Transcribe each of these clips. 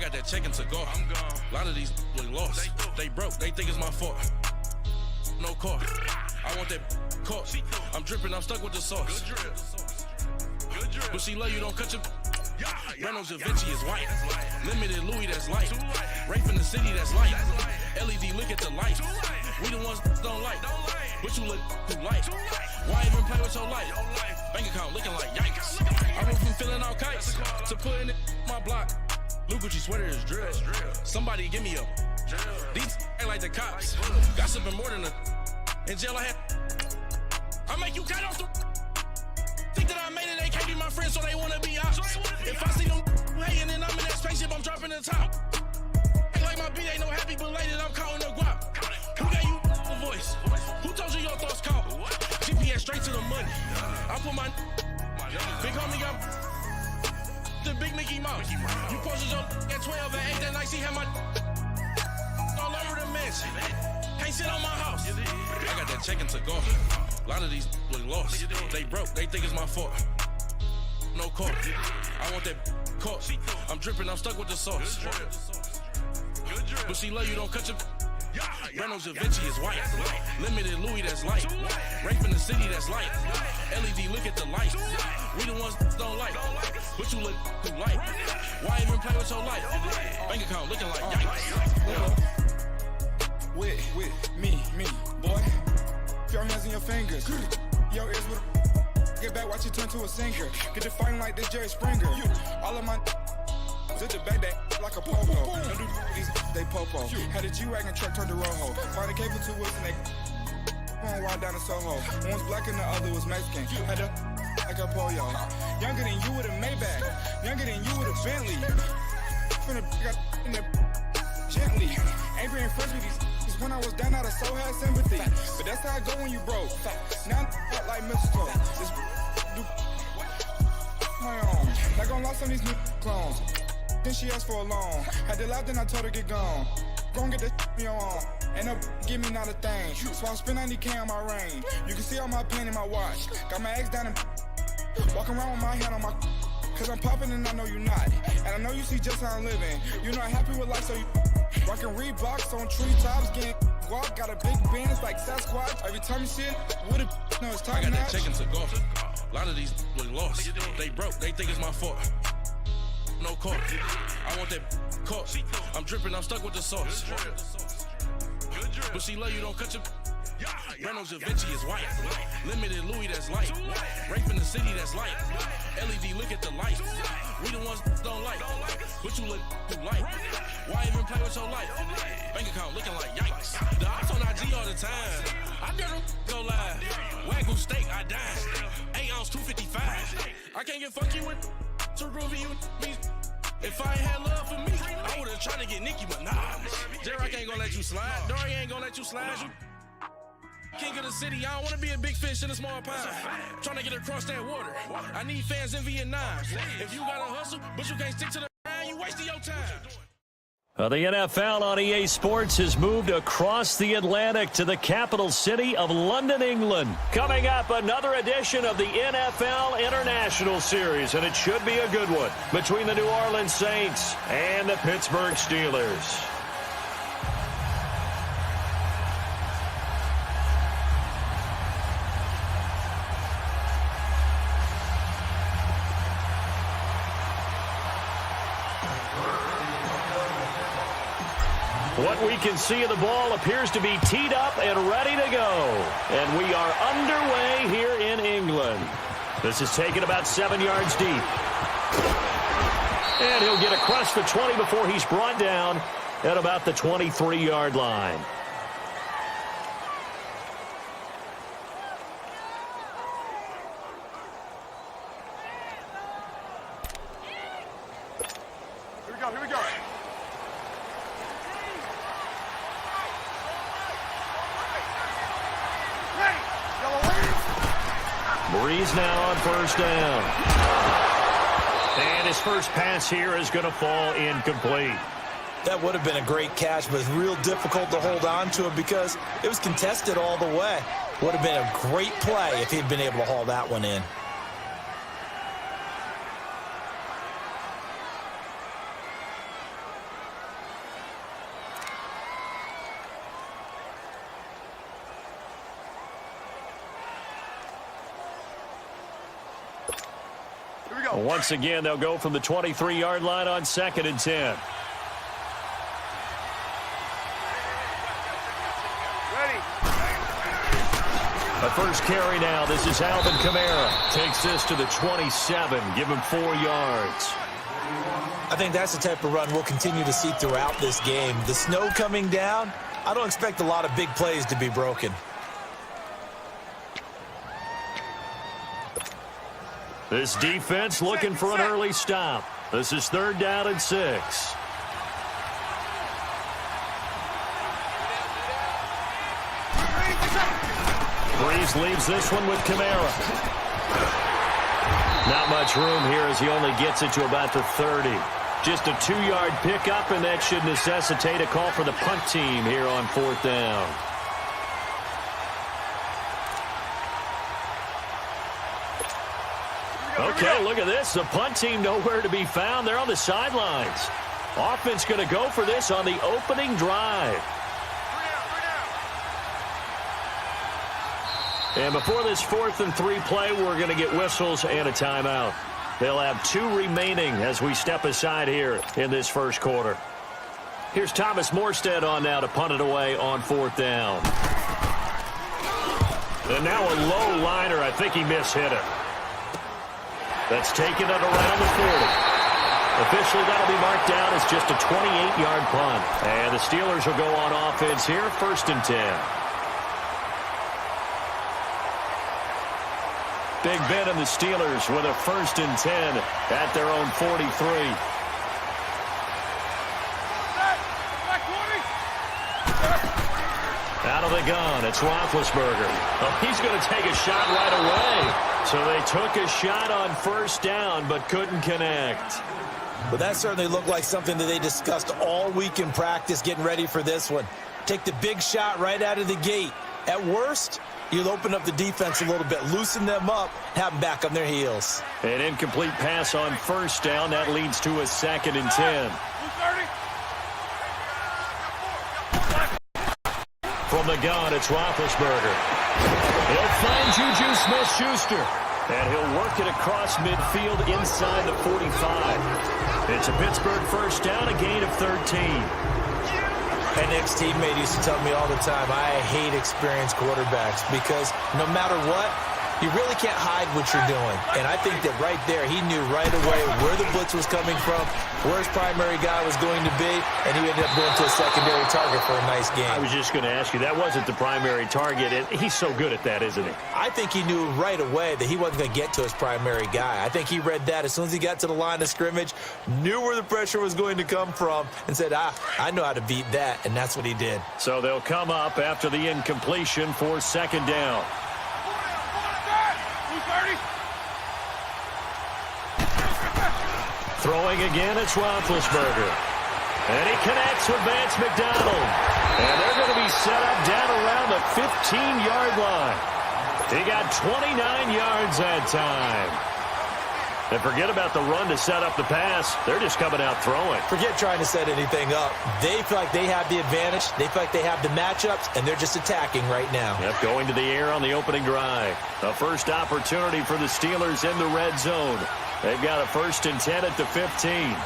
got that check into go. I'm gone. A lot of these look lost. They broke. They think it's my fault. No car. I want that caught. I'm dripping. I'm stuck with the sauce. Good drip. Good drip. But she love you. Don't cut your. Reynolds Da Vinci is white. Limited Louis, that's light. Rape in the city, that's light. LED, look at the light. We the ones don't like. But you look too light. Why even play with your life? Bank account looking like yikes. I went from filling out kites to putting it in my block. Blue Gucci sweater is drill. Somebody give me a. These ain't like the cops. Gossiping more than a. In jail I had. I make you cut off the. Think that I made it, they can't be my friends, so they wanna be ops. If I see them hating and I'm in that spaceship, I'm dropping the top. Ain't like my beat ain't no happy belated, I'm counting the guap. Who gave you a voice? Who told you your thoughts count? GPS straight to the money. I put my big homie got the big Mickey Mouse. You posted your at 12 and 8 that night, she had my all over the mansion. Can't sit on my house. I got that check into go. A lot of these look lost. They broke. They think it's my fault. No car. I want that caught. I'm dripping. I'm stuck with the sauce. But she love you. Don't cut your. Reynolds Da Vinci is white. Limited Louis, that's light. Rape in the city, that's light. LED, look at the light. We the ones don't like. But you look too light. Why even play with your life? Bank account looking like yikes. With me, boy. Your hands in your fingers. Your ears with get back, watch you turn to a singer. Get to fighting like this Jerry Springer. All of my sit the back that like a popo. Don't do these they popo. Had a G-Wagon truck turned to Rojo. Find a cable 2 wheels and they going wild down to Soho. One was black and the other was Mexican. Had a like a pollo. Younger than you with a Maybach. Younger than you with a Bentley. Finna got in the gently. Angry and friends with these. When I was down, I so had sympathy. But that's how I go when you broke. Now I'm like mistletoe. This do my own. Not gonna lost on these new clones. Then she asked for a loan. Had to laugh, then I told her get gone. Gon' get that me on. And up, give me not a thing. So I spend 90K on my range. You can see all my pain in my watch. Got my ex down and walking around with my hand on my. Cause I'm popping and I know you not. And I know you see just how I'm living. You're not happy with life, so you. Rockin' Reeboks on treetops, getting guap, got a big Benz like Sasquatch. Every time you see it, with a no, it's time. I got that check into go. A lot of these look lost. They broke. They think it's my fault. No car. I want that caught. I'm dripping. I'm stuck with the sauce. But she love you. Don't cut your. Reynolds Da Vinci is white. Limited Louis, that's light. Rape in the city, that's light. LED, look at the light. We the ones don't like. But you look too light. Why even play with your life? Bank account looking like yikes. The ops on IG all the time. I dare them go live. Wagyu steak, I died. 8 ounce, 255. I can't get fuck you with too groovy you me. If I ain't had love for me, I would've tried to get Nicki, but nah. J-Rock ain't gonna let you slide. Dory ain't gonna let you slide. You king of the city, I don't wanna be a big fish in a small pond. Trying to get across that water. I need fans in Vietnam. If you gotta hustle, but you can't stick to the grind, you wasting your time. The NFL on EA Sports has moved across the Atlantic to the capital city of London, England. Coming up, another edition of the NFL International Series, and it should be a good one, between the New Orleans Saints and the Pittsburgh Steelers. What we can see of the ball appears to be teed up and ready to go. And we are underway here in England. This is taken about 7 yards deep. And he'll get across the 20 before he's brought down at about the 23-yard line. Here we go. Breeze now on first down. And his first pass here is going to fall incomplete. That would have been a great catch, but it's real difficult to hold on to it because it was contested all the way. Would have been a great play if he'd been able to haul that one in. Once again, they'll go from the 23-yard line on 2nd and 10. A first carry now. This is Alvin Kamara. Takes this to the 27. Give him 4 yards. I think that's the type of run we'll continue to see throughout this game. The snow coming down, I don't expect a lot of big plays to be broken. This defense looking for an early stop. This is 3rd down and 6. Breeze leaves this one with Kamara. Not much room here as he only gets it to about the 30. Just a 2-yard pickup, and that should necessitate a call for the punt team here on 4th down. Okay, look at this. The punt team nowhere to be found. They're on the sidelines. Offense going to go for this on the opening drive. And before this 4th and 3 play, we're going to get whistles and a timeout. They'll have 2 remaining as we step aside here in this first quarter. Here's Thomas Morstead on now to punt it away on 4th down. And now a low liner. I think he mishit it. That's taken it around the 40. Officially, that'll be marked down as just a 28-yard punt. And the Steelers will go on offense here, 1st and 10. Big Ben and the Steelers with a 1st and 10 at their own 43. Out of the gun, it's Roethlisberger. Oh, he's going to take a shot right away. So they took a shot on 1st down but couldn't connect. Well, that certainly looked like something that they discussed all week in practice getting ready for this one. Take the big shot right out of the gate. At worst, you'll open up the defense a little bit, loosen them up, have them back on their heels. An incomplete pass on 1st down. That leads to a 2nd and 10. From the gun, it's Roethlisberger. He'll find Juju Smith-Schuster. And he'll work it across midfield inside the 45. It's a Pittsburgh 1st down, a gain of 13. An ex-teammate used to tell me all the time, I hate experienced quarterbacks because no matter what, you really can't hide what you're doing. And I think that right there, he knew right away where the blitz was coming from, where his primary guy was going to be, and he ended up going to a secondary target for a nice game. I was just going to ask you, that wasn't the primary target. He's so good at that, isn't he? I think he knew right away that he wasn't going to get to his primary guy. I think he read that as soon as he got to the line of scrimmage, knew where the pressure was going to come from, and said, I know how to beat that, and that's what he did. So they'll come up after the incompletion for 2nd down. Throwing again, it's Roethlisberger. And he connects with Vance McDonald. And they're going to be set up down around the 15-yard line. He got 29 yards that time. And forget about the run to set up the pass. They're just coming out throwing. Forget trying to set anything up. They feel like they have the advantage. They feel like they have the matchups, and they're just attacking right now. Yep, going to the air on the opening drive. A first opportunity for the Steelers in the red zone. They've got a 1st and 10 at the 15.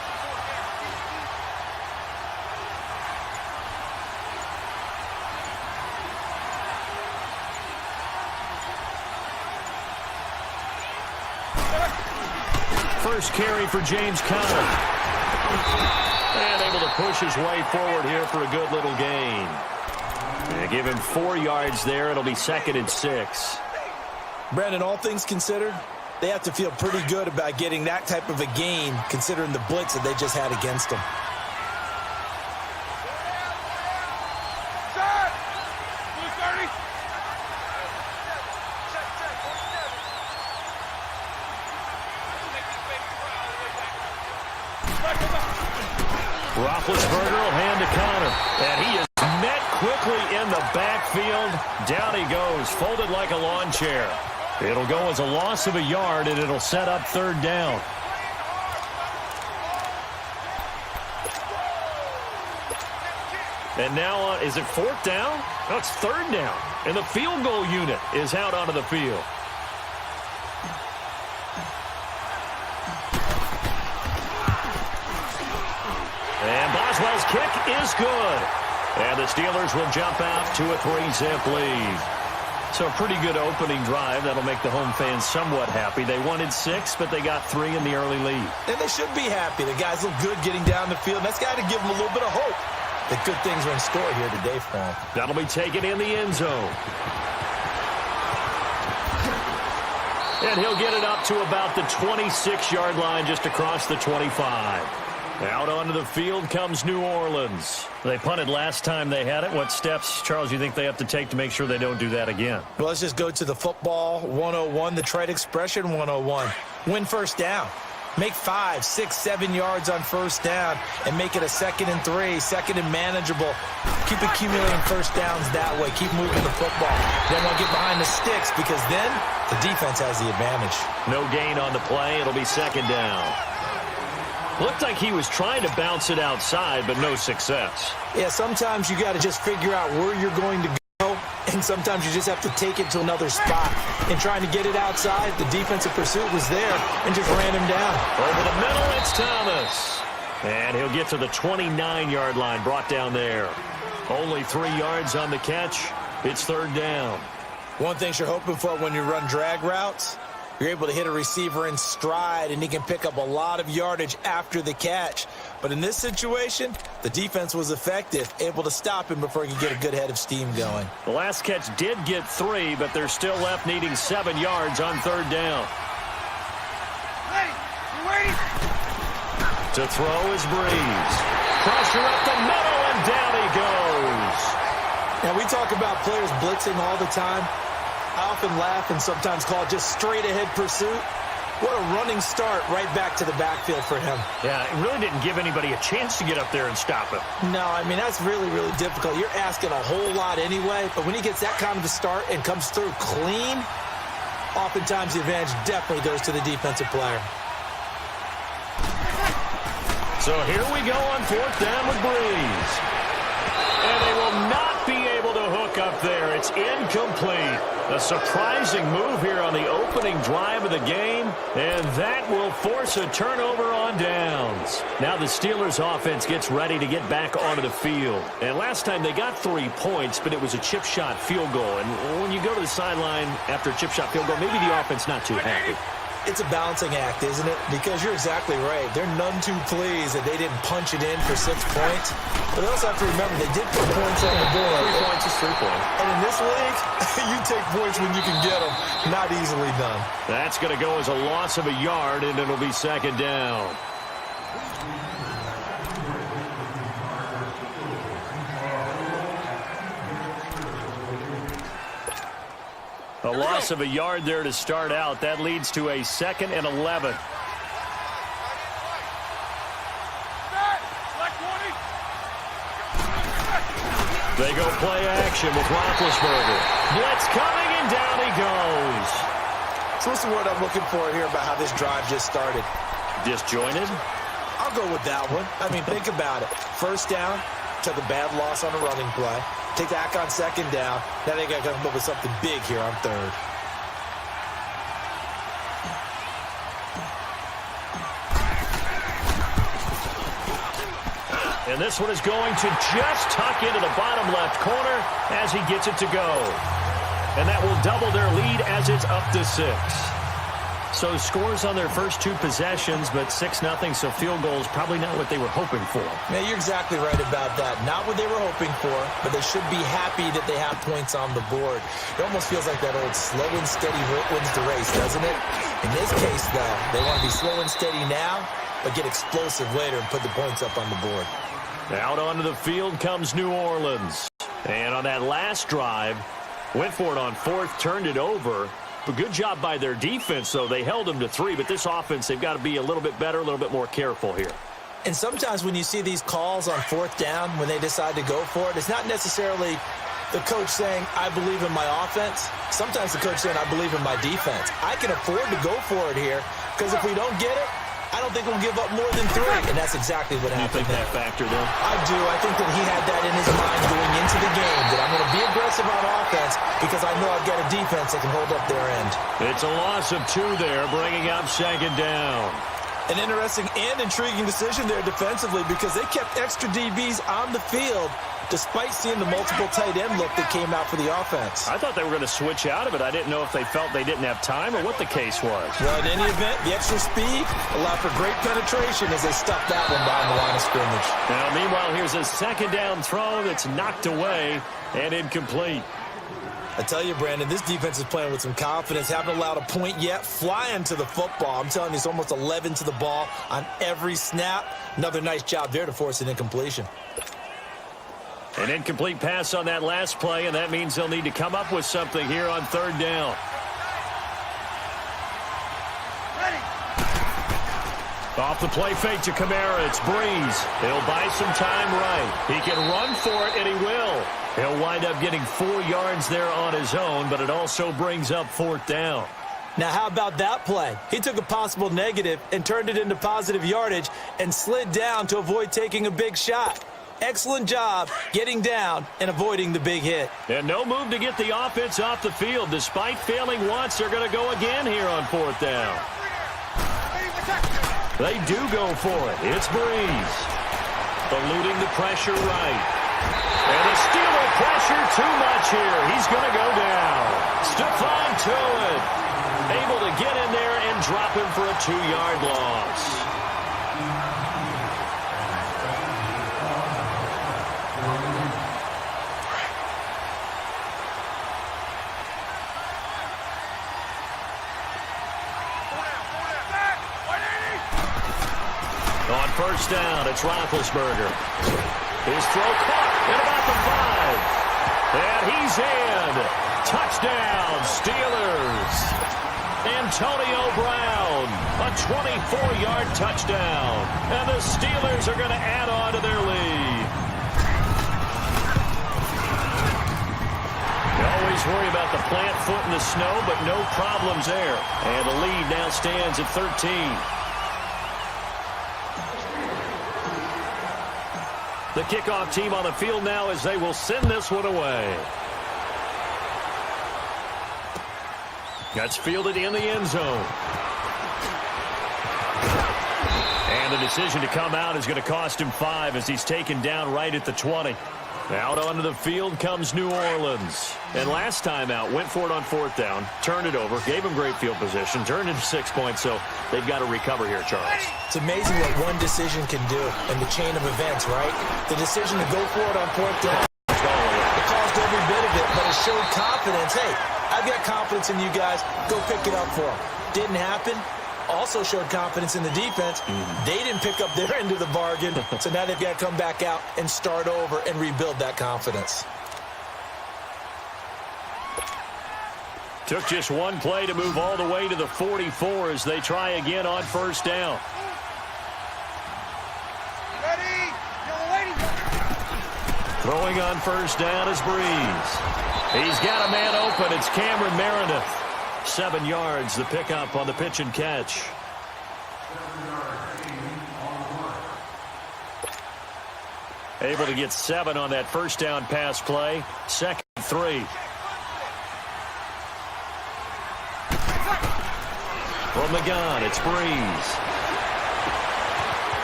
First carry for James Conner. And able to push his way forward here for a good little gain. They give him 4 yards there. It'll be 2nd and 6. Brandon, all things considered, they have to feel pretty good about getting that type of a gain considering the blitz that they just had against them. Roethlisberger will hand to Conner. And he is met quickly in the backfield. Down he goes, folded like a lawn chair. It'll go as a loss of a yard, and it'll set up 3rd down. And now, is it 4th down? No, it's 3rd down. And the field goal unit is out onto the field. And Boswell's kick is good. And the Steelers will jump out to a 3-zip lead. So a pretty good opening drive. That'll make the home fans somewhat happy. They wanted 6, but they got 3 in the early lead. And they should be happy. The guys look good getting down the field. That's got to give them a little bit of hope that good things are in store here today for them. That'll be taken in the end zone. And he'll get it up to about the 26-yard line, just across the 25. Out onto the field comes New Orleans. They punted last time they had it. What steps, Charles, you think they have to take to make sure they don't do that again? Well, let's just go to the football 101, the trade expression 101. Win first down. Make 5, 6, 7 yards on first down and make it a 2nd and 3, 2nd and manageable. Keep accumulating first downs that way. Keep moving the football. Then we'll get behind the sticks because then the defense has the advantage. No gain on the play. It'll be 2nd down. Looked like he was trying to bounce it outside, but no success. Yeah, sometimes you got to just figure out where you're going to go, and sometimes you just have to take it to another spot. And trying to get it outside, the defensive pursuit was there and just ran him down. Over the middle, it's Thomas. And he'll get to the 29-yard line, brought down there. Only 3 yards on the catch. It's 3rd down. One thing you're hoping for when you run drag routes, you're able to hit a receiver in stride, and he can pick up a lot of yardage after the catch. But in this situation, the defense was effective, able to stop him before he could get a good head of steam going. The last catch did get 3, but they're still left needing 7 yards on 3rd down. To throw is Breeze. Pressure up the middle, and down he goes. Now, we talk about players blitzing all the time. I often laugh and sometimes call it just straight-ahead pursuit. What a running start right back to the backfield for him. Yeah, it really didn't give anybody a chance to get up there and stop him. No, I mean, that's really, really difficult. You're asking a whole lot anyway, but when he gets that kind of a start and comes through clean, oftentimes the advantage definitely goes to the defensive player. So here we go on 4th down with Breeze. And they will not be able to hook up there. It's incomplete. A surprising move here on the opening drive of the game, and that will force a turnover on downs. Now the Steelers offense gets ready to get back onto the field. And last time they got 3 points, but it was a chip shot field goal. And when you go to the sideline after a chip shot field goal, maybe the offense not too happy. It's a balancing act, isn't it? Because you're exactly right. They're none too pleased that they didn't punch it in for 6 points. But they also have to remember they did put points on the board. 3 points is 3 points. And in this league, you take points when you can get them. Not easily done. That's going to go as a loss of a yard, and it'll be 2nd down. A loss of a yard there to start out. That leads to a 2nd and 11. They go play action with Roethlisberger. Blitz coming, and down he goes. So what's the word I'm looking for here about how this drive just started? Disjointed? I'll go with that one. I mean, think about it. First down, took a bad loss on a running play. Take that on 2nd down. Now they got to come up with something big here on 3rd. And this one is going to just tuck into the bottom left corner as he gets it to go. And that will double their lead as it's up to 6. So scores on their first 2 possessions, but 6-0, so field goals probably not what they were hoping for. Yeah, you're exactly right about that. Not what they were hoping for, but they should be happy that they have points on the board. It almost feels like that old slow and steady wins the race, doesn't it? In this case, though, they want to be slow and steady now, but get explosive later and put the points up on the board. Out onto the field comes New Orleans. And on that last drive, went for it on 4th, turned it over. But good job by their defense, though. They held them to 3, but this offense, they've got to be a little bit better, a little bit more careful here. And sometimes when you see these calls on 4th down, when they decide to go for it, it's not necessarily the coach saying, I believe in my offense. Sometimes the coach saying, I believe in my defense. I can afford to go for it here, because if we don't get it, I don't think we'll give up more than 3, and that's exactly what happened. You think that factored in? I do. I think that he had that in his mind going into the game, that I'm going to be aggressive on offense because I know I've got a defense that can hold up their end. It's a loss of 2 there, bringing up 2nd down. An interesting and intriguing decision there defensively because they kept extra DBs on the field despite seeing the multiple tight end look that came out for the offense. I thought they were going to switch out of it. I didn't know if they felt they didn't have time or what the case was. Well, in any event, the extra speed allowed for great penetration as they stuffed that one behind the line of scrimmage. Now, meanwhile, here's a second down throw that's knocked away and incomplete. I tell you, Brandon, this defense is playing with some confidence. Haven't allowed a point yet. Flying to the football. I'm telling you, it's almost 11 to the ball on every snap. Another nice job there to force an incompletion. An incomplete pass on that last play, and that means they'll need to come up with something here on third down. Off the play fake to Kamara, it's Breeze. He'll buy some time right. He can run for it, and he will. He'll wind up getting 4 yards there on his own, but it also brings up fourth down. Now, how about that play? He took a possible negative and turned it into positive yardage and slid down to avoid taking a big shot. Excellent job getting down and avoiding the big hit. And no move to get the offense off the field. Despite failing once, they're going to go again here on fourth down. They do go for it. It's Breeze. Eluding the pressure right. And the Steeler pressure too much here. He's going to go down. Stephon Tuitt able to get in there and drop him for a 2-yard loss. On first down, it's Roethlisberger. His throw caught at about the 5. And he's in. Touchdown, Steelers. Antonio Brown, a 24-yard touchdown. And the Steelers are going to add on to their lead. You always worry about the plant foot in the snow, but no problems there. And the lead now stands at 13. The kickoff team on the field now as they will send this one away. That's fielded in the end zone. And the decision to come out is going to cost him 5 as he's taken down right at the 20. Out onto the field comes New Orleans. And last time out, went for it on fourth down, turned it over, gave him great field position, turned into 6 points, so they've got to recover here, Charles. It's amazing what one decision can do in the chain of events, right? The decision to go for it on fourth down, it caused every bit of it, but it showed confidence. Hey, I've got confidence in you guys. Go pick it up for them. Didn't happen. Also showed confidence in the defense. They didn't pick up their end of the bargain, so now they've got to come back out and start over and rebuild that confidence. Took just one play to move all the way to the 44 as they try again on first down. Throwing on first down is Breeze. He's got a man open. It's Cameron Meredith. 7 yards, the pickup on the pitch and catch. Able to get 7 on that first down pass play. Second 3. From the gun, it's Breeze.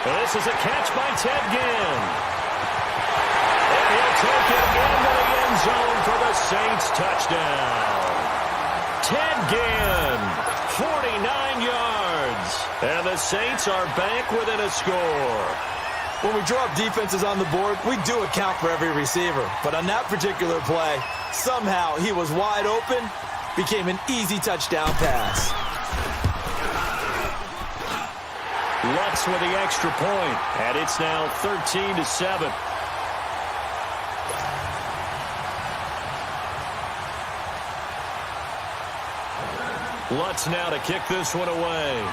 And this is a catch by Ted Ginn. And he'll take it into the end zone for the Saints touchdown. Ted Ginn, 49 yards. And the Saints are back within a score. When we draw up defenses on the board, we do account for every receiver. But on that particular play, somehow he was wide open, became an easy touchdown pass. Lutz with the extra point, and it's now 13-7. Lutz now to kick this one away.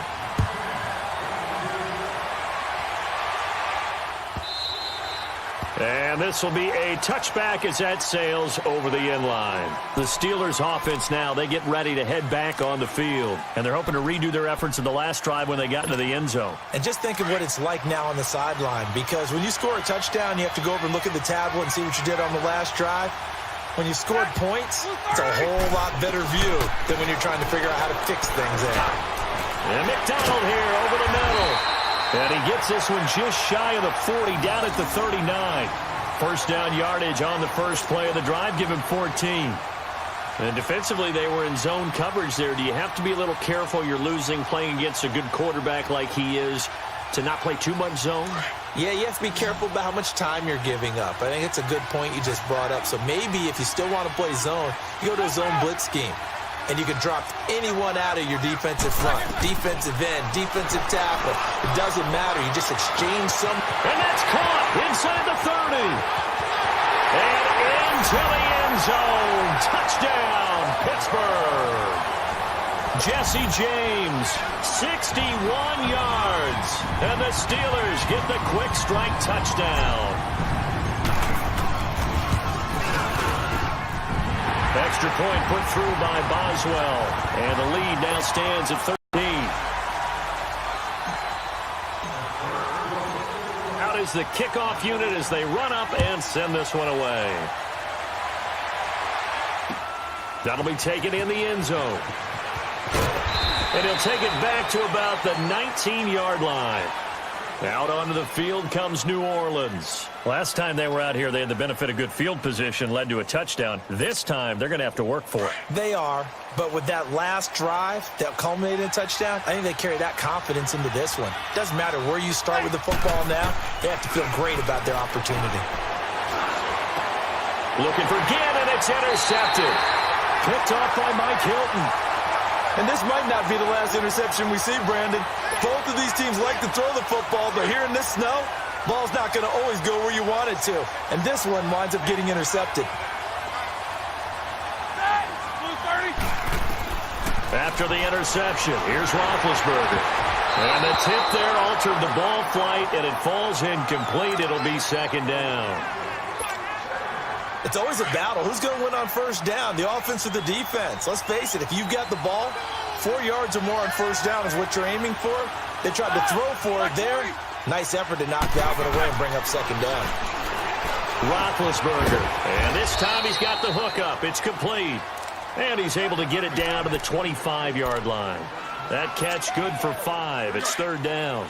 And this will be a touchback as that sails over the end line. The Steelers offense now, they get ready to head back on the field. And they're hoping to redo their efforts in the last drive when they got into the end zone. And just think of what it's like now on the sideline. Because when you score a touchdown, you have to go over and look at the tablet and see what you did on the last drive. When you scored points, it's a whole lot better view than when you're trying to figure out how to fix things there. And McDonald here over the middle. And he gets this one just shy of the 40, down at the 39. First down yardage on the first play of the drive, give him 14. And defensively, they were in zone coverage there. Do you have to be a little careful? You're losing, playing against a good quarterback like he is, to not play too much zone? Yeah, you have to be careful about how much time you're giving up. I think it's a good point you just brought up. So maybe if you still want to play zone, you go to a zone blitz scheme. And you can drop anyone out of your defensive front. Defensive end, defensive tackle. It doesn't matter. You just exchange some. And that's caught inside the 30. And into the end zone. Touchdown, Pittsburgh. Jesse James, 61 yards. And the Steelers get the quick strike touchdown. Extra point put through by Boswell. And the lead now stands at 13. Out is the kickoff unit as they run up and send this one away. That'll be taken in the end zone. And he'll take it back to about the 19-yard line. Out onto the field comes New Orleans. Last time they were out here, they had the benefit of good field position, led to a touchdown. This time, they're going to have to work for it. They are, but with that last drive that culminated in a touchdown, I think they carry that confidence into this one. Doesn't matter where you start with the football now, they have to feel great about their opportunity. Looking for Ginn, and it's intercepted. Picked off by Mike Hilton. And this might not be the last interception we see, Brandon. Both of these teams like to throw the football, but here in this snow, ball's not going to always go where you want it to. And this one winds up getting intercepted. After the interception, here's Roethlisberger. And the tip there altered the ball flight, and it falls incomplete. It'll be second down. It's always a battle. Who's going to win on first down, the offense or the defense? Let's face it, if you've got the ball, 4 yards or more on first down is what you're aiming for. They tried to throw for it there. Nice effort to knock Dalvin away and bring up second down. Roethlisberger. And this time he's got the hook up. It's complete. And he's able to get it down to the 25-yard line. That catch good for 5. It's third down.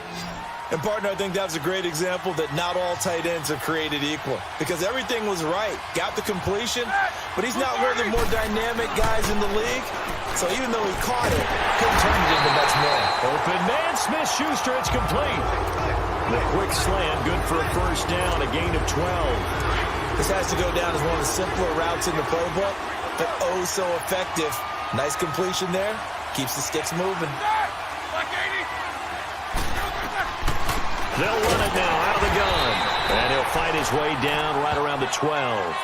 And, partner, I think that's a great example that not all tight ends are created equal. Because everything was right. Got the completion, but he's not one of the more dynamic guys in the league. So even though he caught it, couldn't turn it into much more. Open man, Smith-Schuster, it's complete. The quick slant, good for a first down, a gain of 12. This has to go down as one of the simpler routes in the playbook, but oh so effective. Nice completion there. Keeps the sticks moving. They'll run it now out of the gun. And he'll fight his way down right around the 12.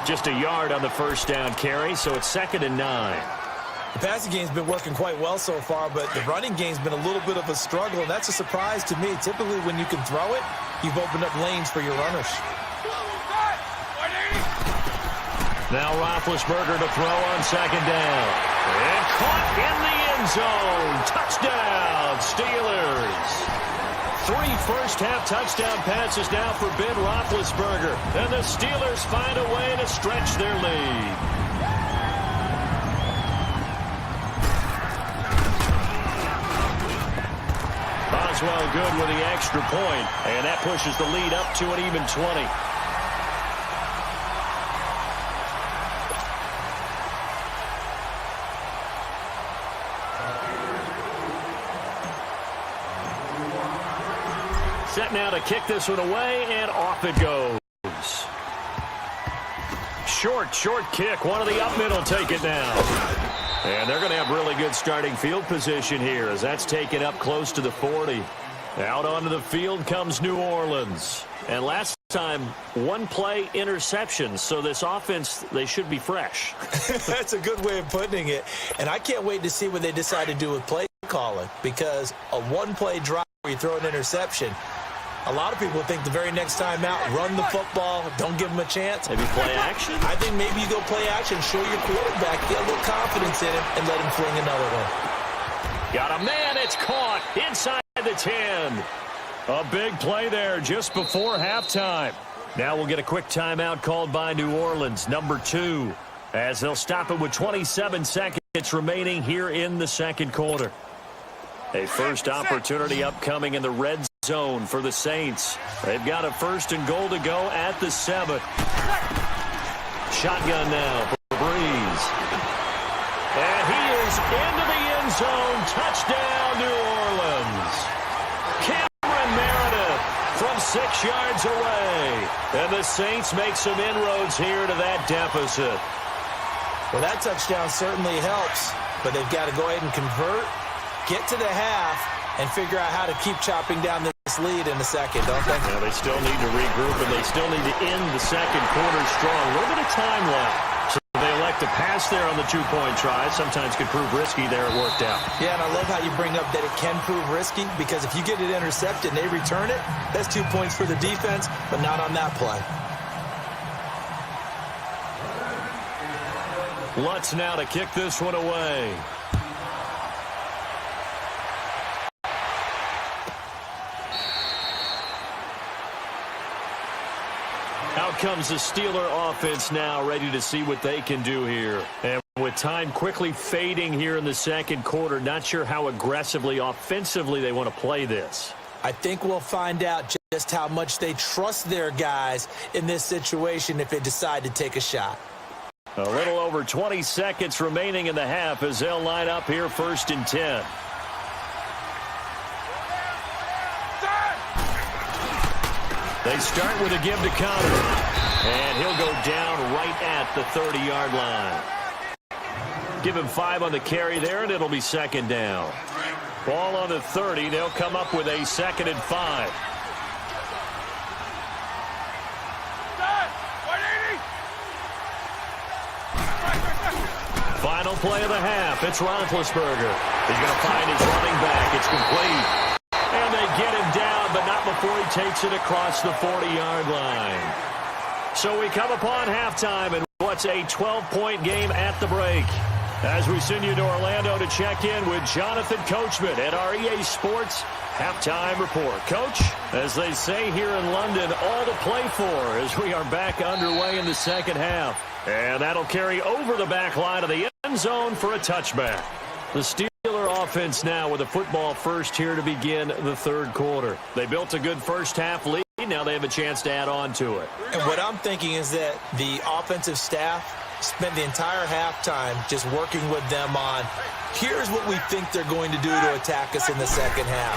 Just a yard on the first down carry, so it's 2nd and 9. The passing game's been working quite well so far, but the running game's been a little bit of a struggle, and that's a surprise to me. Typically, when you can throw it, you've opened up lanes for your runners. Now Roethlisberger to throw on second down. And caught in the end zone. Touchdown, Steelers. 3 first-half touchdown passes now for Ben Roethlisberger. And the Steelers find a way to stretch their lead. Boswell good with the extra point, and that pushes the lead up to an even 20. Set now to kick this one away, and off it goes. Short kick. One of the up middle take it now. And they're going to have really good starting field position here as that's taken up close to the 40. Out onto the field comes New Orleans. And last time, 1 play interception. So this offense, they should be fresh. That's a good way of putting it. And I can't wait to see what they decide to do with play calling, because a 1-play drive where you throw an interception, a lot of people think the very next time out, run the football, don't give them a chance. Maybe play action? I think maybe you go play action, show your quarterback, get a little confidence in him, and let him fling another one. Got a man, it's caught inside the 10. A big play there just before halftime. Now we'll get a quick timeout called by New Orleans, number 2, as they'll stop it with 27 seconds remaining here in the second quarter. A first opportunity upcoming in the red zone for the Saints. They've got a 1st and goal to go at the 7. Shotgun now for Breeze. And he is into the end zone. Touchdown, New Orleans. Cameron Meredith from 6 yards away. And the Saints make some inroads here to that deficit. Well, that touchdown certainly helps, but they've got to go ahead and convert, get to the half, and figure out how to keep chopping down this lead in the second, don't they? Yeah, they still need to regroup, and they still need to end the second quarter strong. A little bit of time left. So they elect to pass there on the 2-point try. Sometimes could prove risky there. It worked out. Yeah, and I love how you bring up that it can prove risky, because if you get it intercepted and they return it, that's 2 points for the defense, but not on that play. Lutz now to kick this one away. Out comes the Steeler offense now, ready to see what they can do here. And with time quickly fading here in the second quarter, not sure how aggressively, offensively they want to play this. I think we'll find out just how much they trust their guys in this situation if they decide to take a shot. A little over 20 seconds remaining in the half as they'll line up here 1st and 10. They start with a give to Connor. And he'll go down right at the 30-yard line. Give him 5 on the carry there, and it'll be 2nd down. Ball on the 30. They'll come up with a 2nd and 5. Final play of the half. It's Roethlisberger. He's going to find his running back. It's complete. And they get him down, but not before he takes it across the 40-yard line. So we come upon halftime, and what's a 12-point game at the break. As we send you to Orlando to check in with Jonathan Coachman at our EA Sports Halftime Report. Coach, as they say here in London, all to play for as we are back underway in the second half. And that'll carry over the back line of the end zone for a touchback. The Steeler offense now with a football first here to begin the third quarter. They built a good first half lead. Now they have a chance to add on to it. And what I'm thinking is that the offensive staff spent the entire halftime just working with them on, here's what we think they're going to do to attack us in the second half.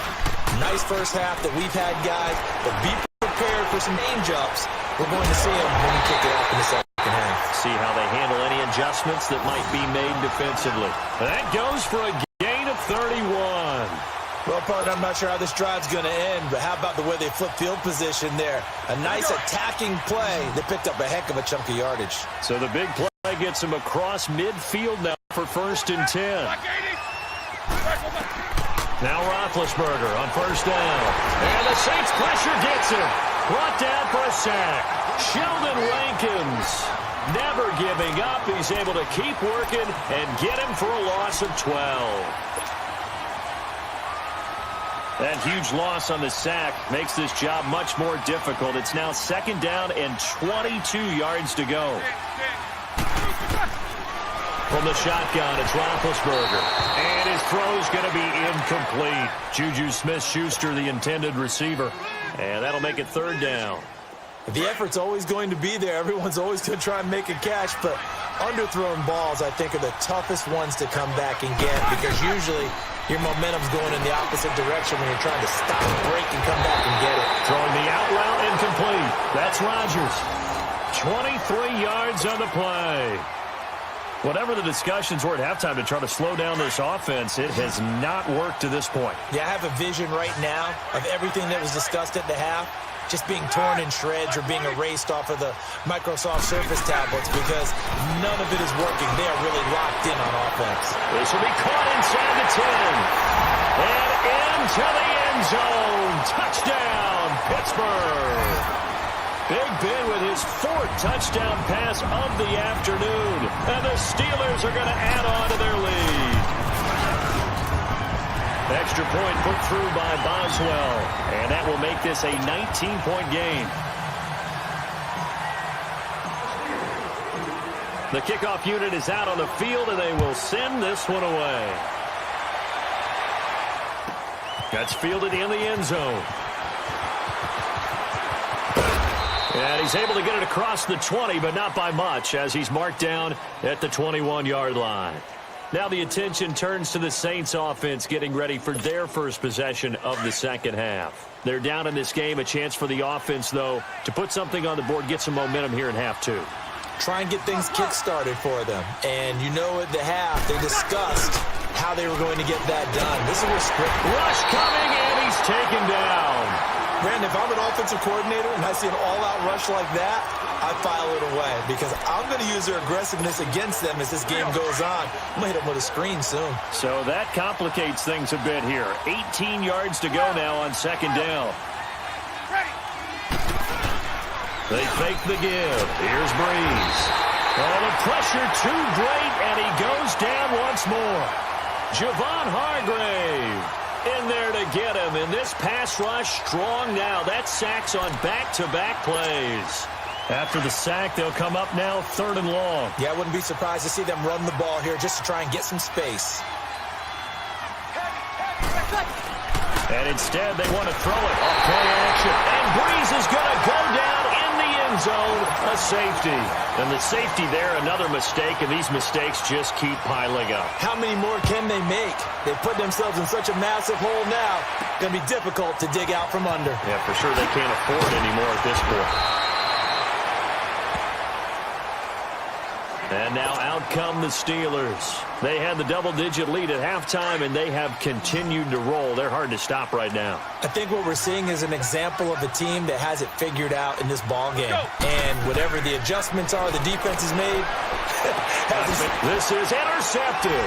Nice first half that we've had, guys, but be prepared for some change-ups. We're going to see them when we kick it off in the second half. See how they handle any adjustments that might be made defensively. That goes for a gain of 31. Well, partner, I'm not sure how this drive's going to end, but how about the way they flip field position there? A nice attacking play. They picked up a heck of a chunk of yardage. So the big play gets him across midfield now for 1st and 10. Now Roethlisberger on 1st down. And the Saints pressure gets him. Brought down for a sack. Sheldon Rankins never giving up. He's able to keep working and get him for a loss of 12. That huge loss on the sack makes this job much more difficult. It's now 2nd down and 22 yards to go. From the shotgun, it's Roethlisberger. And his throw's going to be incomplete. Juju Smith-Schuster, the intended receiver. And that'll make it 3rd down. The effort's always going to be there. Everyone's always going to try and make a catch, but underthrown balls, I think, are the toughest ones to come back and get, because usually your momentum's going in the opposite direction when you're trying to stop, break, and come back and get it. Throwing the out route incomplete. That's Rodgers. 23 yards on the play. Whatever the discussions were at halftime to try to slow down this offense, it has not worked to this point. Yeah, I have a vision right now of everything that was discussed at the half just being torn in shreds or being erased off of the Microsoft Surface tablets, because none of it is working. They are really locked in on offense. This will be caught inside the 10. And into the end zone. Touchdown, Pittsburgh. Big Ben with his 4th touchdown pass of the afternoon. And the Steelers are going to add on to their lead. Extra point put through by Boswell. And that will make this a 19-point game. The kickoff unit is out on the field, and they will send this one away. That's fielded in the end zone. And he's able to get it across the 20, but not by much, as he's marked down at the 21-yard line. Now the attention turns to the Saints offense getting ready for their first possession of the second half. They're down in this game. A chance for the offense, though, to put something on the board, get some momentum here in half two. Try and get things kick-started for them. And you know at the half, they discussed how they were going to get that done. This is where script. Rush coming, and he's taken down. Brandon, if I'm an offensive coordinator and I see an all-out rush like that, I file it away because I'm going to use their aggressiveness against them as this game goes on. I'm going to hit them with a screen soon. So that complicates things a bit here. 18 yards to go now on second down. They fake the give. Here's Breeze. Oh, the pressure too great, and he goes down once more. Javon Hargrave in there to get him, and this pass rush strong now. That's sacks on back-to-back plays. After the sack, they'll come up now 3rd and long. Yeah, I wouldn't be surprised to see them run the ball here just to try and get some space. And instead, they want to throw it off play action. And Breeze is going to go down in the end zone, a safety. And the safety there, another mistake, and these mistakes just keep piling up. How many more can they make? They put themselves in such a massive hole now. Going to be difficult to dig out from under. Yeah, for sure they can't afford anymore at this point. And now out come the Steelers. They had the double-digit lead at halftime, and they have continued to roll. They're hard to stop right now. I think what we're seeing is an example of a team that has it figured out in this ball game. And whatever the adjustments are the defense has made. This is intercepted.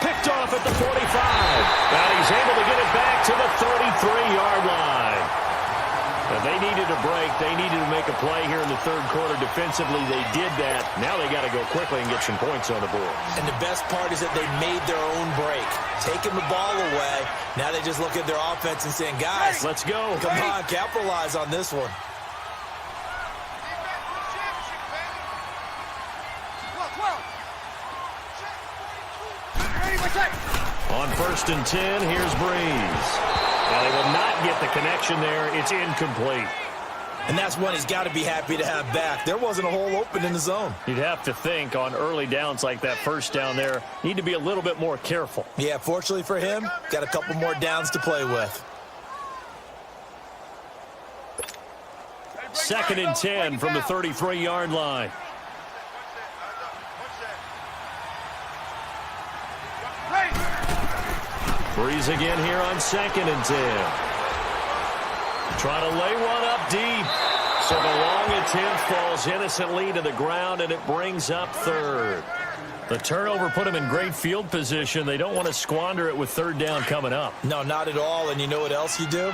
Picked off at the 45. And he's able to get it back to the 33-yard line. And they needed a break. They needed to make a play here in the third quarter. Defensively, they did that. Now they got to go quickly and get some points on the board. And the best part is that they made their own break. Taking the ball away. Now they just look at their offense and saying, guys, let's go. Come on, capitalize on this one. On 1st and 10, here's Breeze. Now they will not get the connection there. It's incomplete. And that's one he's got to be happy to have back. There wasn't a hole open in the zone. You'd have to think on early downs like that first down there, need to be a little bit more careful. Yeah, fortunately for him, got a couple more downs to play with. 2nd and 10 from the 33-yard line. Breeze again here on 2nd and 10. Trying to lay one up deep. So the long attempt falls innocently to the ground, and it brings up 3rd. The turnover put them in great field position. They don't want to squander it with 3rd down coming up. No, not at all. And you know what else you do?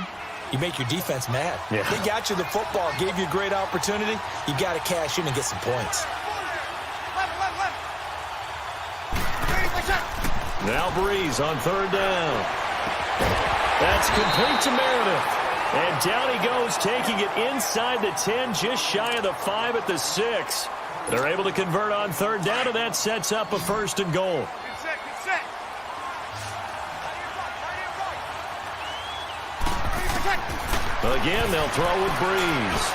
You make your defense mad. Yeah. They got you the football, gave you a great opportunity. You got to cash in and get some points. Now Breeze on 3rd down. That's complete to Meredith. And down he goes, taking it inside the 10, just shy of the 5 at the 6. They're able to convert on 3rd down, and that sets up a 1st and goal. Again, they'll throw with Breeze.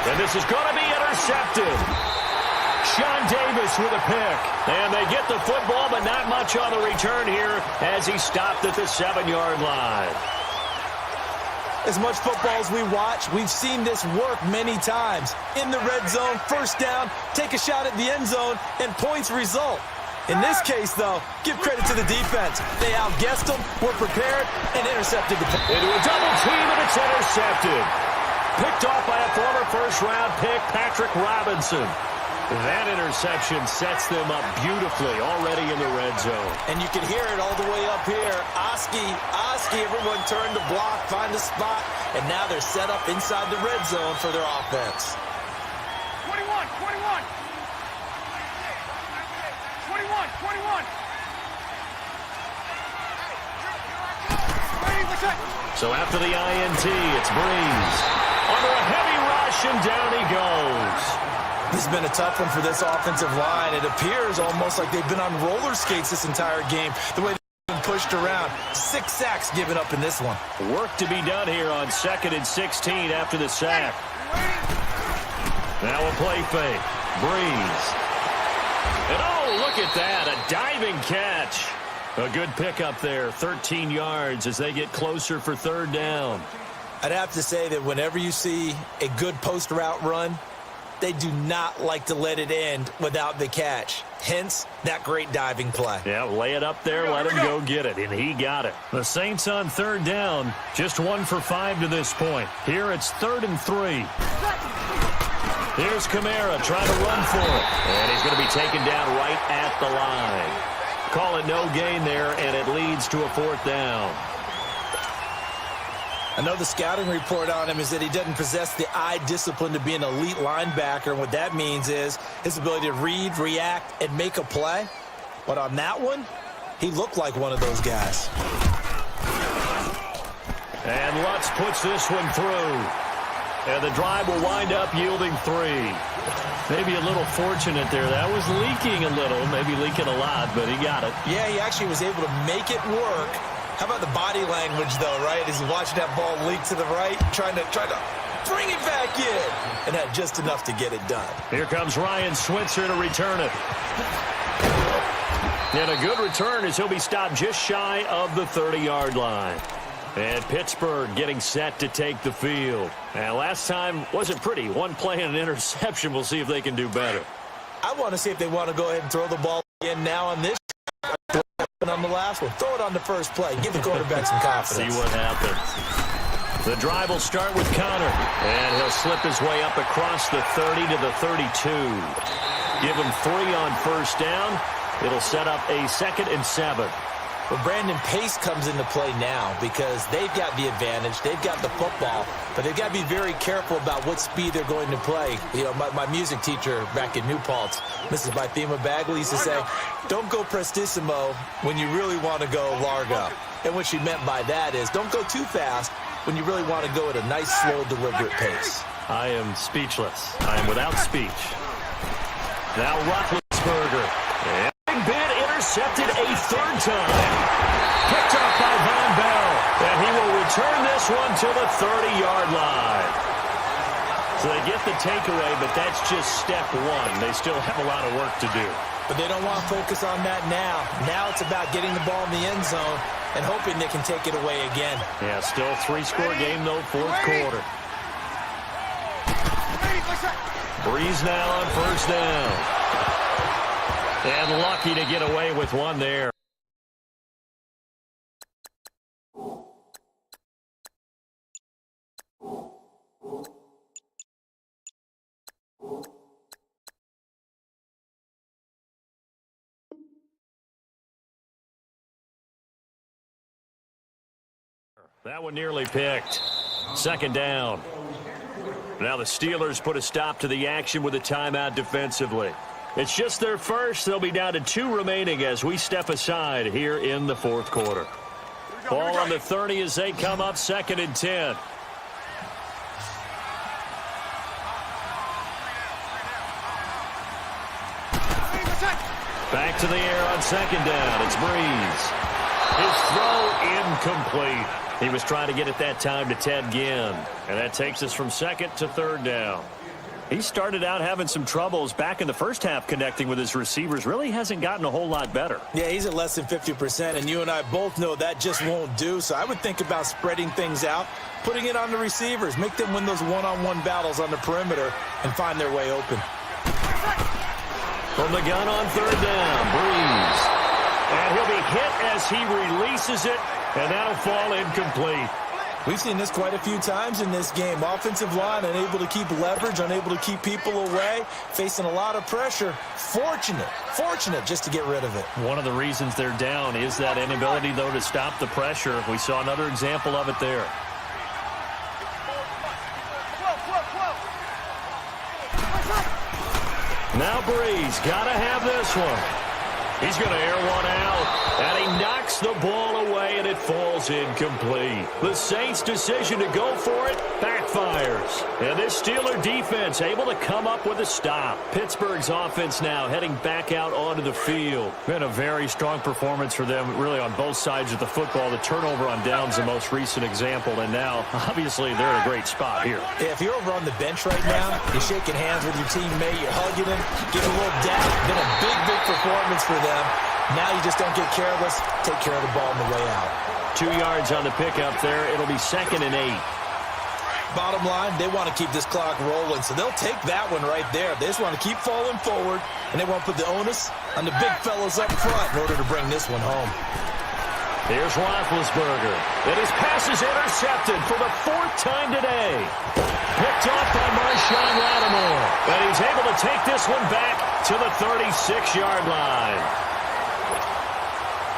And this is going to be intercepted. Sean Davis with a pick. And they get the football, but not much on the return here as he stopped at the 7-yard line. As much football as we watch, we've seen this work many times. In the red zone, 1st down, take a shot at the end zone, and points result. In this case, though, give credit to the defense. They outguessed them, were prepared, and intercepted the pick. Into a double team, and it's intercepted. Picked off by a former first-round pick, Patrick Robinson. That interception sets them up beautifully already in the red zone. And you can hear it all the way up here. Oski, everyone turned to block, find a spot, and now they're set up inside the red zone for their offense. 21. So after the INT, it's Breeze. Under a heavy rush, and down he goes. This has been a tough one for this offensive line. It appears almost like they've been on roller skates this entire game. The way they've been pushed around. 6 sacks given up in this one. Work to be done here on 2nd and 16 after the sack. Now a play fake. Breeze. And oh, look at that. A diving catch. A good pickup there. 13 yards as they get closer for 3rd down. I'd have to say that whenever you see a good post route run, they do not like to let it end without the catch. Hence, that great diving play. Yeah, lay it up there, let him go get it, and he got it. The Saints on 3rd down, just 1 for 5 to this point. Here it's 3rd and 3. Here's Kamara trying to run for it, and he's going to be taken down right at the line. Call it no gain there, and it leads to a 4th down. I know the scouting report on him is that he doesn't possess the eye discipline to be an elite linebacker. And what that means is his ability to read, react, and make a play. But on that one, he looked like one of those guys. And Lutz puts this one through. And the drive will wind up yielding 3. Maybe a little fortunate there. That was leaking a little, maybe leaking a lot, but he got it. Yeah, he actually was able to make it work. How about the body language, though, right? As he's watching that ball leak to the right, trying to bring it back in. And had just enough to get it done. Here comes Ryan Switzer to return it. And a good return as he'll be stopped just shy of the 30-yard line. And Pittsburgh getting set to take the field. And last time wasn't pretty. 1 play and an interception. We'll see if they can do better. I want to see if they want to go ahead and throw the ball in now on this. On the last one. Throw it on the first play. Give the quarterback some confidence. See what happens. The drive will start with Connor. And he'll slip his way up across the 30 to the 32. Give him 3 on 1st down. It'll set up a 2nd and 7. Well, Brandon, pace comes into play now because they've got the advantage. They've got the football, but they've got to be very careful about what speed they're going to play. You know, my music teacher back in New Paltz, Mrs. Bythema Bagley, used to say, don't go prestissimo when you really want to go largo. And what she meant by that is don't go too fast when you really want to go at a nice, slow, deliberate pace. I am speechless. I am without speech. Now Roethlisberger. Big bit intercepted a 3rd time. Picked up by Von Bell. And he will return this one to the 30-yard line. So they get the takeaway, but that's just step 1. They still have a lot of work to do. But they don't want to focus on that now. Now it's about getting the ball in the end zone and hoping they can take it away again. Yeah, still 3-score game, though, 4th quarter. Breeze now on 1st down. And lucky to get away with one there. That one nearly picked. 2nd down. Now the Steelers put a stop to the action with a timeout defensively. It's just their first. They'll be down to 2 remaining as we step aside here in the 4th quarter. Ball on the 30 as they come up 2nd and 10. Back to the air on 2nd down. It's Breeze. His throw incomplete. He was trying to get it that time to Ted Ginn. And that takes us from 2nd to 3rd down. He started out having some troubles back in the first half connecting with his receivers. Really hasn't gotten a whole lot better. Yeah, he's at less than 50%, and you and I both know that just won't do. So I would think about spreading things out, putting it on the receivers, make them win those one-on-one battles on the perimeter and find their way open. From the gun on 3rd down, Breeze. And he'll be hit as he releases it, and that'll fall incomplete. We've seen this quite a few times in this game. Offensive line unable to keep leverage, unable to keep people away, facing a lot of pressure. Fortunate just to get rid of it. One of the reasons they're down is that inability, though, to stop the pressure. We saw another example of it there. Now Breeze, got to have this one. He's going to air one out, and he knocks the ball away, and it falls incomplete. The Saints' decision to go for it backfires. And this Steeler defense able to come up with a stop. Pittsburgh's offense now heading back out onto the field. Been a very strong performance for them really on both sides of the football. The turnover on downs the most recent example. And now, obviously, they're in a great spot here. Yeah, if you're over on the bench right now, you're shaking hands with your teammate, you're hugging him, giving a little dap. Been a big, big performance for them. Now you just don't get careless. Take care of the ball on the way out. 2 yards on the pickup there. It'll be 2nd and 8. Bottom line, they want to keep this clock rolling, so they'll take that one right there. They just want to keep falling forward, and they want to put the onus on the big fellas up front in order to bring this one home. Here's Roethlisberger. And his pass is intercepted for the 4th time today. Picked off by Marshawn Lattimore. And he's able to take this one back to the 36-yard line.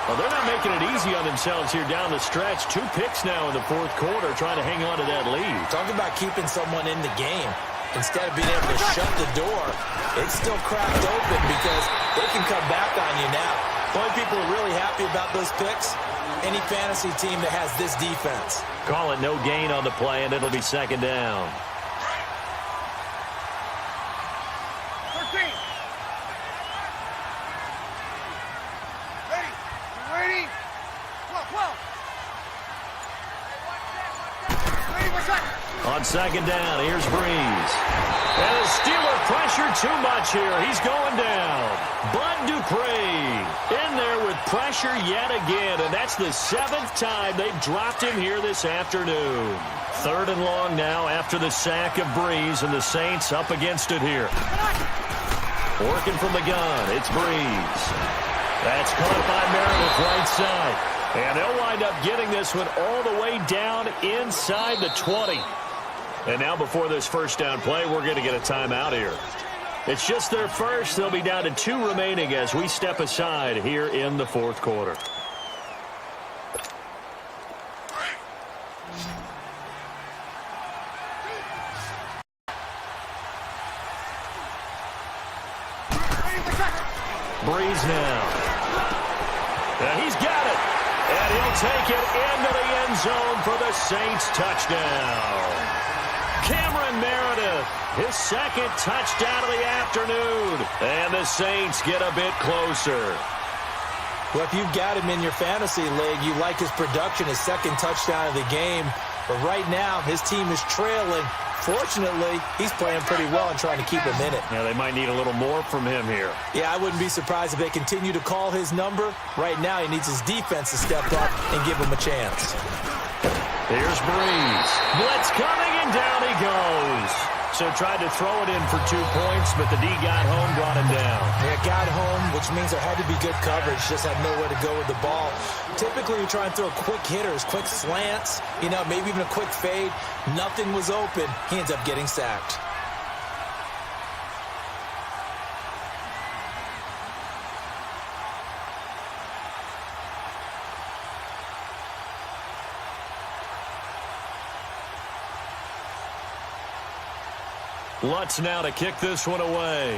Well, they're not making it easy on themselves here down the stretch. 2 picks now in the 4th quarter trying to hang on to that lead. Talk about keeping someone in the game. Instead of being able to shut the door, it's still cracked open because they can come back on you now. The only people who are really happy about those picks, any fantasy team that has this defense. Call it no gain on the play, and it'll be 2nd down. On 2nd down, here's Breeze. And the Steeler pressure too much here. He's going down. Bud Dupree in there with pressure yet again, and that's the 7th time they've dropped him here this afternoon. 3rd and long now after the sack of Breeze, and the Saints up against it here. Working from the gun, it's Breeze. That's caught by Meredith right side. And they'll wind up getting this one all the way down inside the 20. And now before this first down play, we're going to get a timeout here. It's just their first. They'll be down to 2 remaining as we step aside here in the 4th quarter. Breeze now. And he's got it. And he'll take it into the end zone for the Saints touchdown. Cameron Meredith, his 2nd touchdown of the afternoon. And the Saints get a bit closer. Well, if you've got him in your fantasy league, you like his production, his 2nd touchdown of the game. But right now, his team is trailing. Fortunately, he's playing pretty well and trying to keep him in it. Yeah, they might need a little more from him here. Yeah, I wouldn't be surprised if they continue to call his number. Right now, he needs his defense to step up and give him a chance. Here's Breeze. Blitz coming, and down he goes. So tried to throw it in for 2 points, but the D got home, brought him down. Yeah, got home, which means there had to be good coverage. Just had nowhere to go with the ball. Typically, you try and throw quick hitters, quick slants, maybe even a quick fade. Nothing was open. He ends up getting sacked. Lutz now to kick this one away.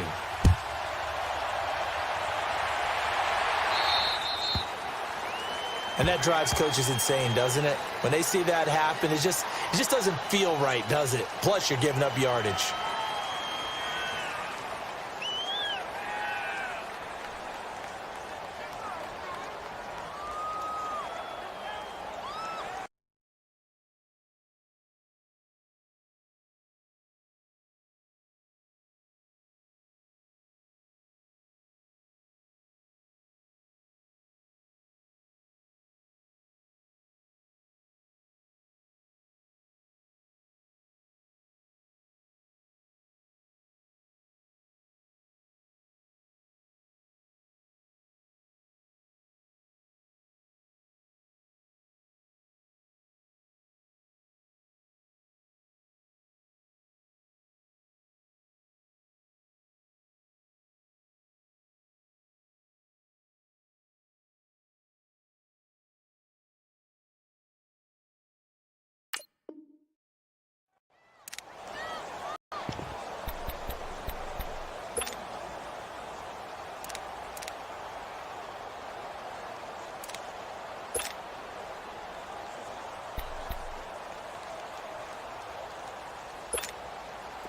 And that drives coaches insane, doesn't it? When they see that happen, it just doesn't feel right, does it? Plus, you're giving up yardage.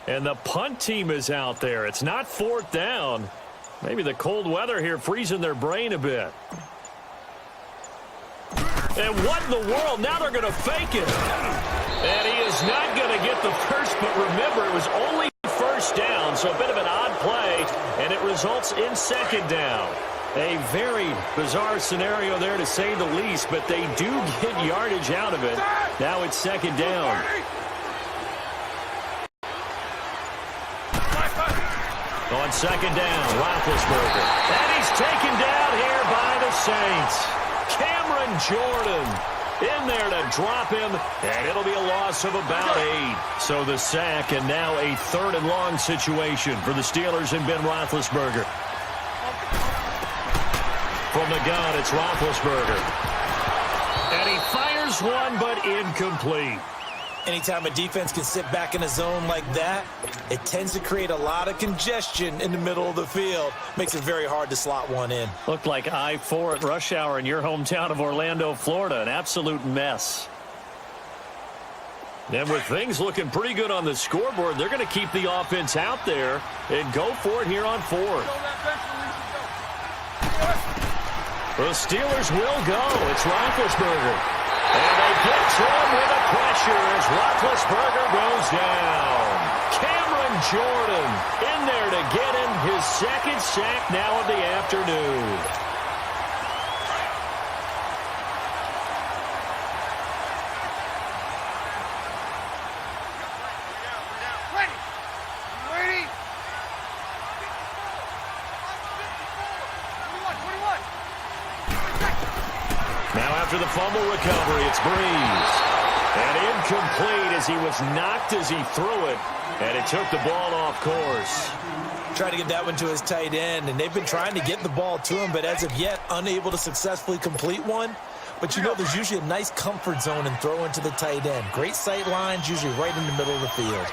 And the punt team is out there. It's not fourth down. Maybe the cold weather here freezing their brain a bit. And what in the world? Now they're going to fake it. And he is not going to get the first, but remember, it was only first down, so a bit of an odd play, and it results in second down. A very bizarre scenario there, to say the least, but they do get yardage out of it. Now it's second down. On second down, Roethlisberger. And he's taken down here by the Saints. Cameron Jordan in there to drop him, and it'll be a loss of about 8. So the sack, and now a third and long situation for the Steelers and Ben Roethlisberger. From the gun, it's Roethlisberger. And he fires one, but incomplete. Anytime a defense can sit back in a zone like that, it tends to create a lot of congestion in the middle of the field. Makes it very hard to slot one in. Looked like I-4 at rush hour in your hometown of Orlando, Florida. An absolute mess. And with things looking pretty good on the scoreboard, they're going to keep the offense out there and go for it here on fourth. The Steelers will go. It's Roethlisberger. And they get to him with a pressure as Roethlisberger goes down. Cameron Jordan in there to get him his second sack now of the afternoon. After the fumble recovery, it's Breeze. And incomplete as he was knocked as he threw it. And it took the ball off course. Trying to get that one to his tight end, and they've been trying to get the ball to him, but as of yet, unable to successfully complete one. But you know, there's usually a nice comfort zone and throw into the tight end. Great sight lines, usually right in the middle of the field.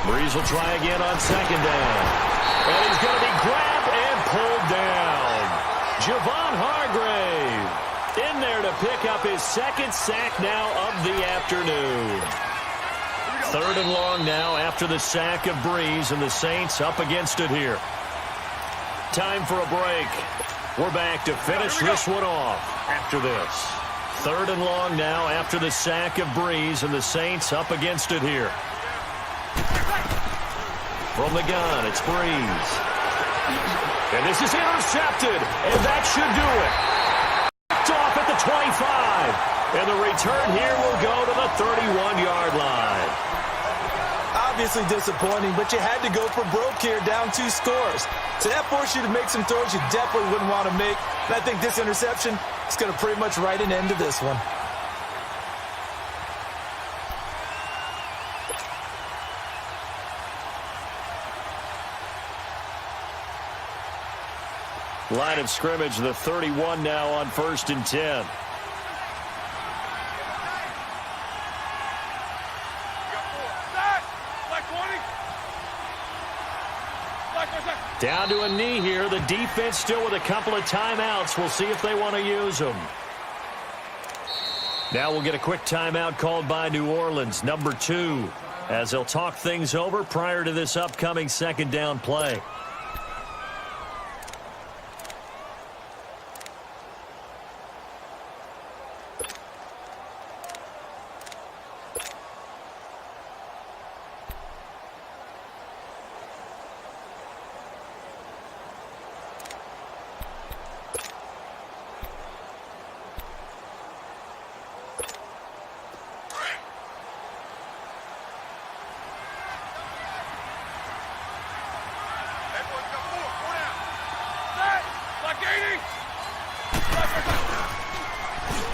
Breeze will try again on second down. And he's going to be grabbed and pulled down. Javon Hargrave in there to pick up his second sack now of the afternoon. Third and long now after the sack of Breeze, and the Saints up against it here. Time for a break. We're back to finish this one off after this. Third and long now after the sack of Breeze, and the Saints up against it here. From the gun, it's Breeze. And this is intercepted, and that should do it. It's off at the 25. And the return here will go to the 31-yard line. Obviously disappointing, but you had to go for broke here, down 2 scores. So that forced you to make some throws you definitely wouldn't want to make. And I think this interception is going to pretty much write an end to this one. Line of scrimmage, the 31 now on 1st and 10. Down to a knee here. The defense still with a couple of timeouts. We'll see if they want to use them. Now we'll get a quick timeout called by New Orleans, number 2, as they'll talk things over prior to this upcoming second down play.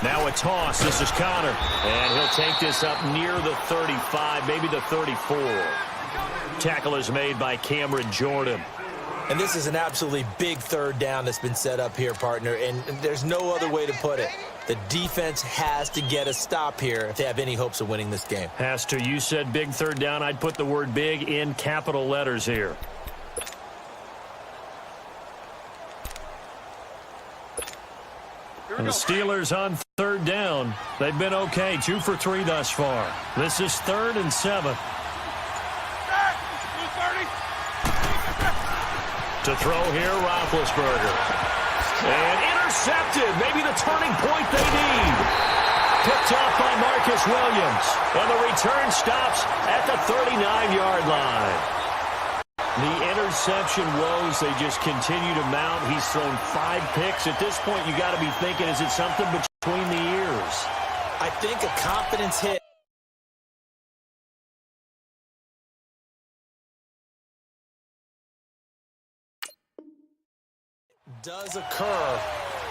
Now a toss. This is Connor. And he'll take this up near the 35, maybe the 34. Tackle is made by Cameron Jordan. And this is an absolutely big third down that's been set up here, partner. And there's no other way to put it. The defense has to get a stop here if they have any hopes of winning this game. Has to. You said big third down. I'd put the word big in capital letters here. And the Steelers on third down. They've been okay, 2 for 3 thus far. This is 3rd and 7. To throw here, Roethlisberger. And intercepted. Maybe the turning point they need. Picked off by Marcus Williams. And the return stops at the 39-yard line. The interception woes, they just continue to mount. He's thrown 5 picks. At this point, you got to be thinking, is it something between the ears? I think a confidence hit. Does occur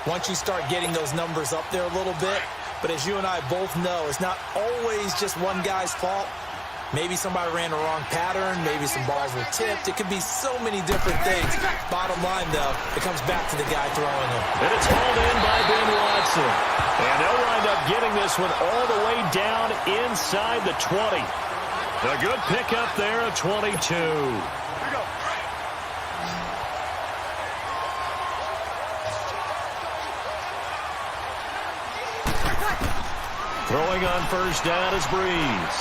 once you start getting those numbers up there a little bit. But as you and I both know, it's not always just one guy's fault. Maybe somebody ran the wrong pattern. Maybe some balls were tipped. It could be so many different things. Bottom line, though, it comes back to the guy throwing them. And it's hauled in by Ben Watson. And they'll wind up getting this one all the way down inside the 20. A good pickup there of 22. Throwing on first down is Breeze.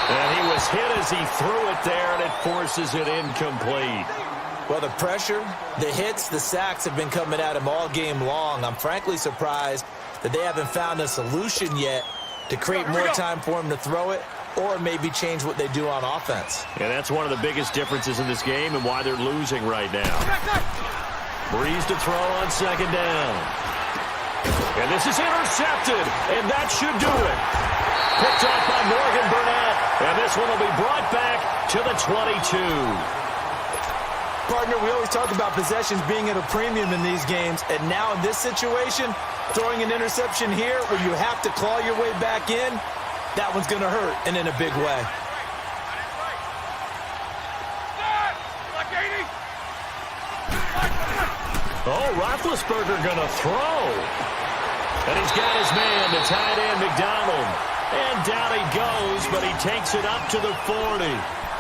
And he was hit as he threw it there, and it forces it incomplete. Well, the pressure, the hits, the sacks have been coming at him all game long. I'm frankly surprised that they haven't found a solution yet to create more time for him to throw it or maybe change what they do on offense. And that's one of the biggest differences in this game and why they're losing right now. Breeze to throw on second down. And this is intercepted, and that should do it. Picked off by Morgan Burnett, and this one will be brought back to the 22. Partner, we always talk about possessions being at a premium in these games, and now in this situation, throwing an interception here where you have to claw your way back in, that one's going to hurt, and in a big way. Oh, Roethlisberger going to throw. And he's got his man, the tight end, McDonald. And down he goes, but he takes it up to the 40.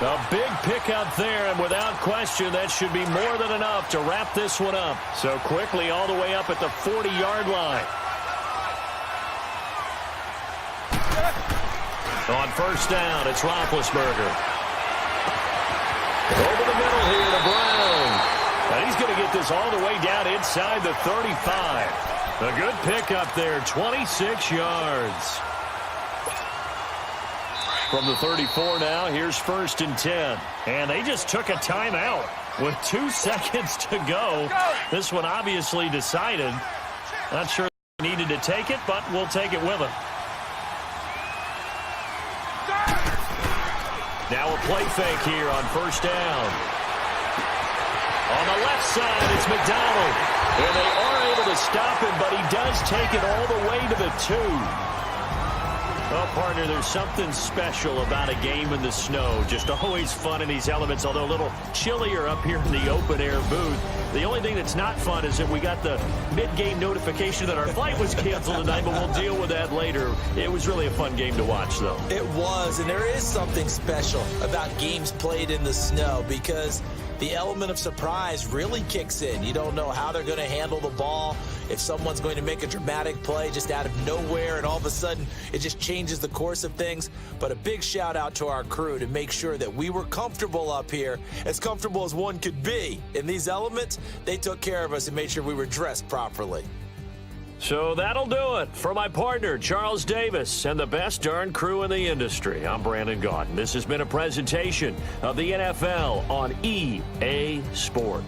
A big pickup there, and without question, that should be more than enough to wrap this one up. So quickly all the way up at the 40-yard line. On first down, it's Roethlisberger. Over the middle here to Brown. And he's going to get this all the way down inside the 35. A good pickup there, 26 yards. From the 34 now, here's 1st and 10. And they just took a timeout with 2 seconds to go. This one obviously decided. Not sure they needed to take it, but we'll take it with them. Now a play fake here on first down. On the left side, it's McDonald. And they are able to stop him, but he does take it all the way to the 2. Well, partner, there's something special about a game in the snow. Just always fun in these elements, although a little chillier up here in the open-air booth. The only thing that's not fun is that we got the mid-game notification that our flight was canceled tonight, but we'll deal with that later. It was really a fun game to watch, though. It was, and there is something special about games played in the snow because the element of surprise really kicks in. You don't know how they're going to handle the ball, if someone's going to make a dramatic play just out of nowhere, and all of a sudden it just changes the course of things. But a big shout out to our crew to make sure that we were comfortable up here, as comfortable as one could be. In these elements, they took care of us and made sure we were dressed properly. So that'll do it. For my partner, Charles Davis, and the best darn crew in the industry, I'm Brandon Gaudin. This has been a presentation of the NFL on EA Sports.